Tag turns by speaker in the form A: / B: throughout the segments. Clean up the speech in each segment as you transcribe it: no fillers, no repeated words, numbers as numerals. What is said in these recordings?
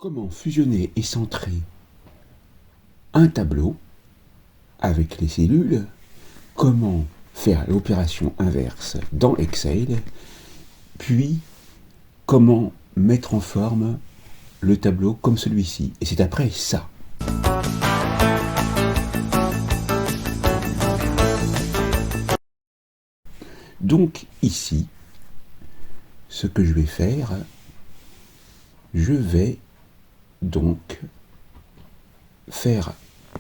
A: Comment fusionner et centrer un tableau avec les cellules, comment faire l'opération inverse dans Excel, puis comment mettre en forme le tableau comme celui-ci. Et c'est après ça. Donc ici, ce que je vais faire, je vais donc faire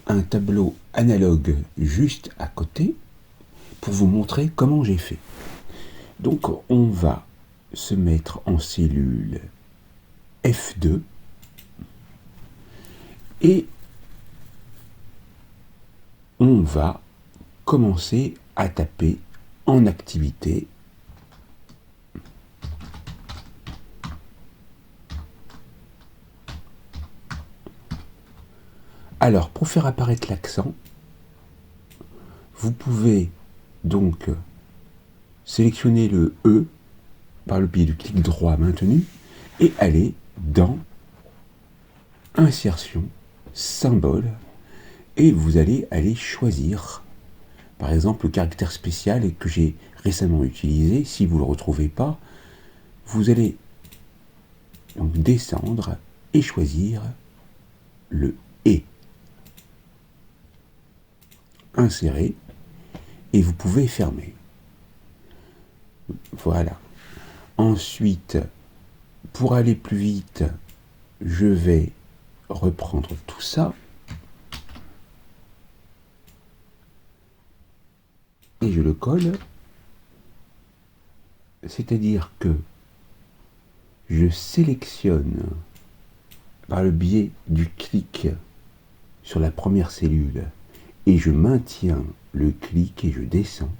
A: un tableau analogue juste à côté pour vous montrer comment j'ai fait. Donc on va se mettre en cellule F2 et on va commencer à taper en activité . Alors, pour faire apparaître l'accent, vous pouvez donc sélectionner le E par le biais du clic droit maintenu et aller dans Insertion, Symbole, et vous allez aller choisir, par exemple, le caractère spécial que j'ai récemment utilisé. Si vous ne le retrouvez pas, vous allez donc descendre et choisir le E. Insérer et vous pouvez fermer. Voilà. Ensuite, pour aller plus vite, je vais reprendre tout ça et je le colle. C'est-à-dire que je sélectionne par le biais du clic sur la première cellule et je maintiens le clic et je descends.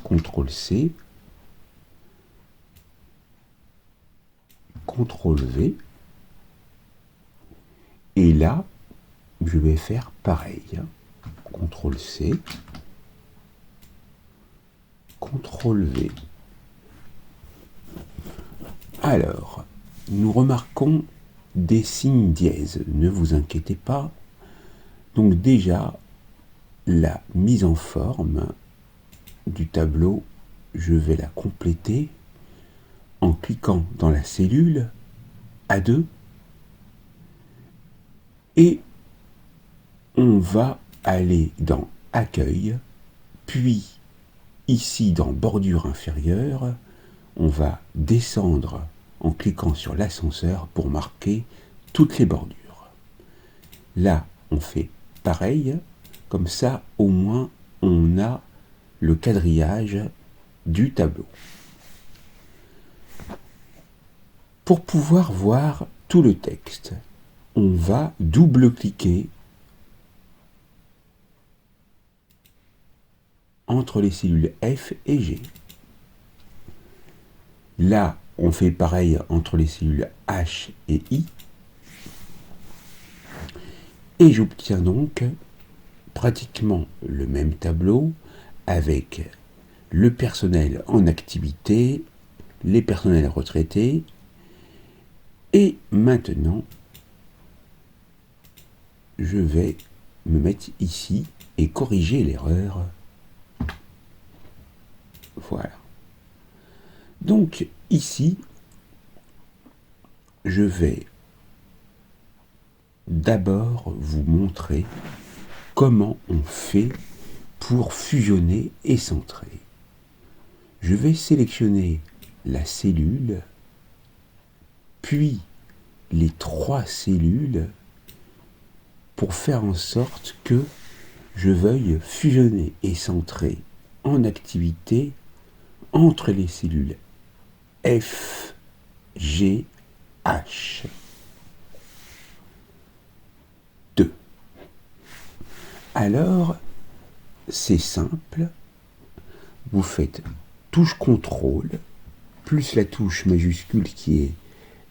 A: CTRL-C, CTRL-V, et là, je vais faire pareil. CTRL-C, CTRL-V. Alors, nous remarquons des signes dièses, ne vous inquiétez pas. Donc déjà, la mise en forme du tableau, je vais la compléter en cliquant dans la cellule A2 et on va aller dans Accueil, puis ici dans Bordure inférieure, on va descendre en cliquant sur l'ascenseur pour marquer toutes les bordures. Là, on fait pareil, comme ça au moins on a le quadrillage du tableau. Pour pouvoir voir tout le texte, on va double-cliquer entre les cellules F et G. Là, on fait pareil entre les cellules H et I. Et j'obtiens donc pratiquement le même tableau avec le personnel en activité, les personnels retraités. Et maintenant, je vais me mettre ici et corriger l'erreur. Voilà. Donc ici, je vais d'abord vous montrer comment on fait pour fusionner et centrer. Je vais sélectionner la cellule, puis les 3 cellules pour faire en sorte que je veuille fusionner et centrer en activité entre les cellules F, G, H. 2. Alors, c'est simple. Vous faites touche CTRL, plus la touche majuscule qui est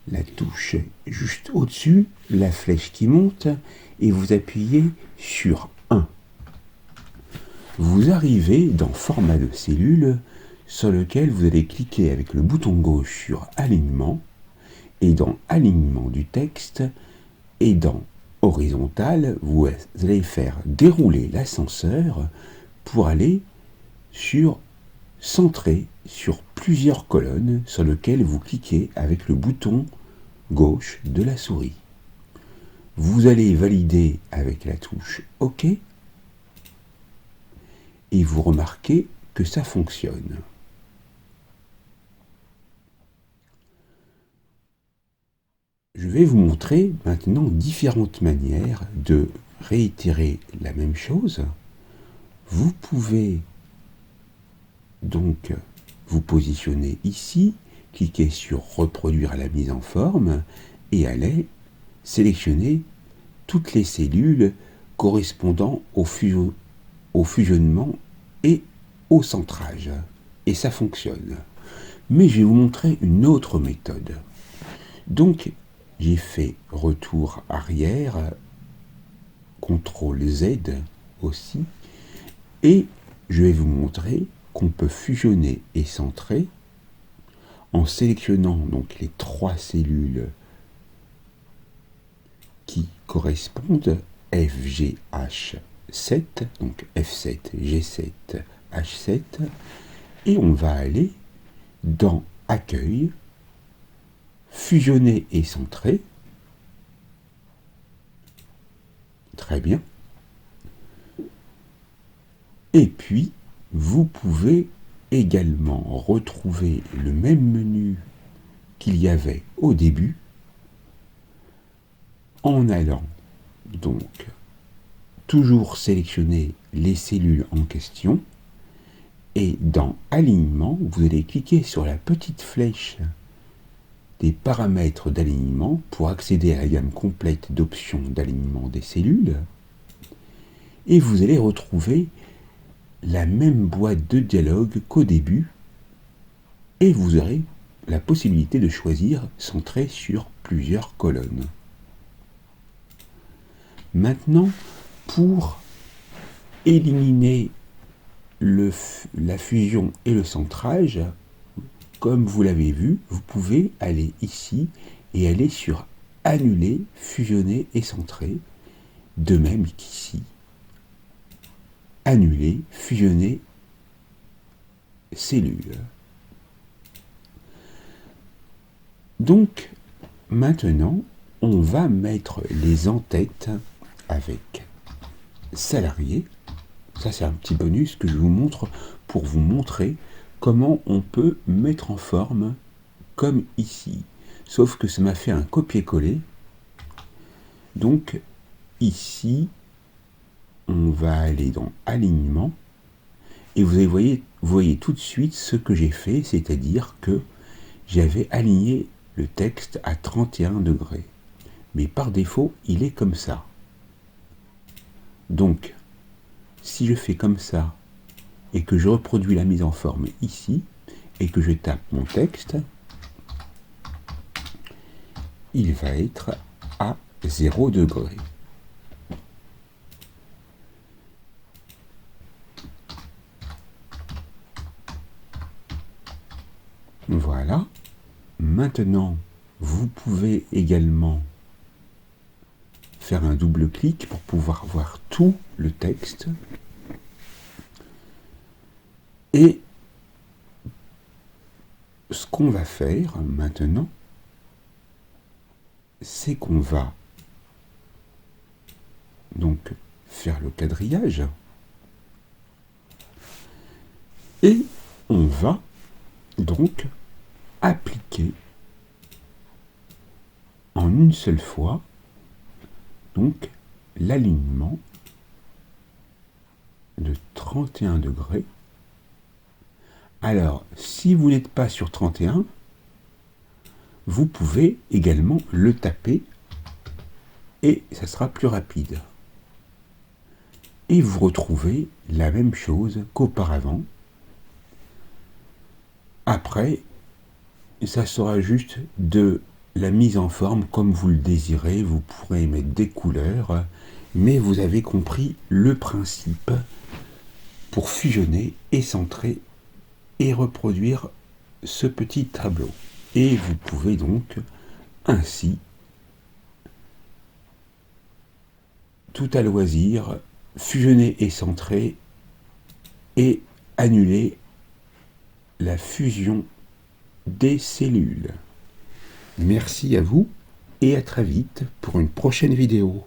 A: la touche juste au-dessus, la flèche qui monte, et vous appuyez sur 1. Vous arrivez dans Format de cellule, sur lequel vous allez cliquer avec le bouton gauche sur Alignement, et dans alignement du texte, et dans horizontal, vous allez faire dérouler l'ascenseur pour aller sur centrer sur plusieurs colonnes sur lesquelles vous cliquez avec le bouton gauche de la souris. Vous allez valider avec la touche OK et vous remarquez que ça fonctionne. Je vais vous montrer maintenant différentes manières de réitérer la même chose. Vous pouvez donc vous positionner ici, cliquer sur reproduire la mise en forme et aller sélectionner toutes les cellules correspondant au fusionnement et au centrage. Et ça fonctionne. Mais je vais vous montrer une autre méthode. Donc, j'ai fait retour arrière, CTRL Z aussi, et je vais vous montrer qu'on peut fusionner et centrer en sélectionnant donc les 3 cellules qui correspondent FGH7, donc F7, G7, H7, et on va aller dans Accueil, Fusionner et centrer. Très bien. Et puis, vous pouvez également retrouver le même menu qu'il y avait au début en allant donc toujours sélectionner les cellules en question et dans Alignement, vous allez cliquer sur la petite flèche des paramètres d'alignement pour accéder à la gamme complète d'options d'alignement des cellules et vous allez retrouver la même boîte de dialogue qu'au début et vous aurez la possibilité de choisir centrer sur plusieurs colonnes. Maintenant, pour éliminer la fusion et le centrage, comme vous l'avez vu, vous pouvez aller ici et aller sur Annuler, fusionner et centrer, de même qu'ici. Annuler, fusionner, cellules. Donc, maintenant, on va mettre les en-têtes avec salarié. Ça, c'est un petit bonus que je vous montre pour vous montrer comment on peut mettre en forme comme ici. Sauf que ça m'a fait un copier-coller. Donc, ici, on va aller dans Alignement. Et vous voyez tout de suite ce que j'ai fait, c'est-à-dire que j'avais aligné le texte à 31 degrés. Mais par défaut, il est comme ça. Donc, si je fais comme ça, et que je reproduis la mise en forme ici, et que je tape mon texte, il va être à 0 degré. Voilà. Maintenant, vous pouvez également faire un double clic pour pouvoir voir tout le texte. Et ce qu'on va faire maintenant, c'est qu'on va donc faire le quadrillage et on va donc appliquer en une seule fois donc l'alignement de 31 degrés. Alors, si vous n'êtes pas sur 31, vous pouvez également le taper et ça sera plus rapide. Et vous retrouvez la même chose qu'auparavant. Après, ça sera juste de la mise en forme comme vous le désirez. Vous pourrez mettre des couleurs, mais vous avez compris le principe pour fusionner et centrer et reproduire ce petit tableau. Et vous pouvez donc ainsi, tout à loisir, fusionner et centrer et annuler la fusion des cellules. Merci à vous et à très vite pour une prochaine vidéo.